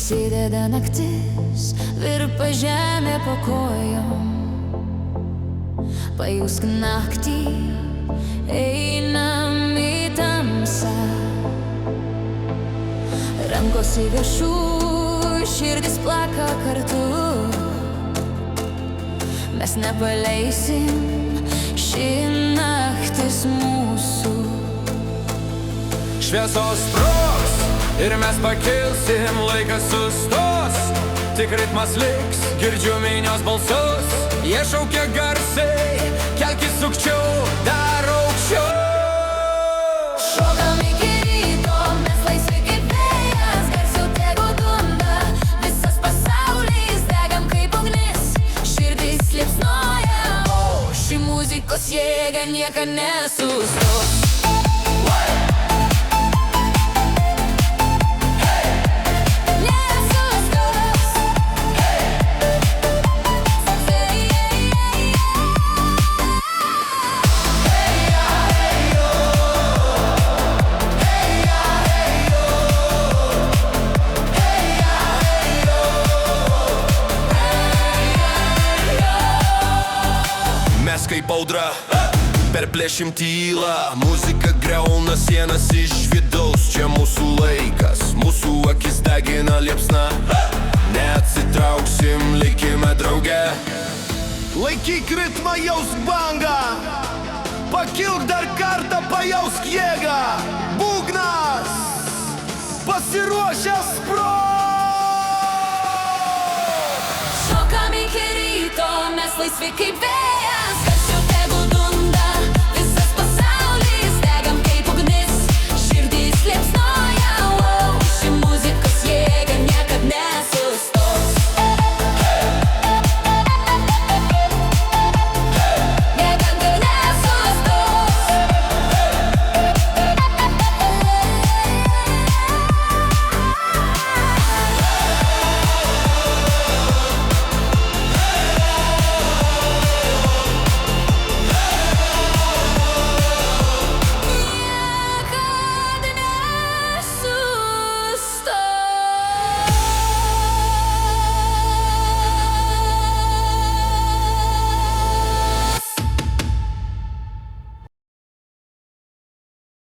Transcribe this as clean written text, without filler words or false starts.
Prasideda naktis, virpa žemė po kojom. Pajusk naktį, einam į tamsą. Rankos į viršų, širdis plaka kartu. Mes nepaleisim, ši naktis mūsų. Šviesos sprogs ir mes pakilsim, laikas sustos. Tik ritmas liks, girdžiu minios balsus. Jie šaukia garsiai, kelkis sukčiau, dar aukščiau. Šokam iki ryto, mes laisvi kaip vėjas. Garsiau tegu dunda, visas pasaulis. Degam kaip ugnis, širdis liepsnoja. O ši muzikos jėga niekad nesustos. Mes kaip audra, perplėšim tylą. Muzika griauna sienas iš vidaus. Čia mūsų laikas, mūsų akis degina liepsna. Neatsitrauksim, likime drauge. Laikyk ritmą, jausk bangą. Pakilk dar kartą, pajausk jėgą. Būgnas pasiruošęs sprogti. Šokam iki ryto, mes laisvi kaip vėjas.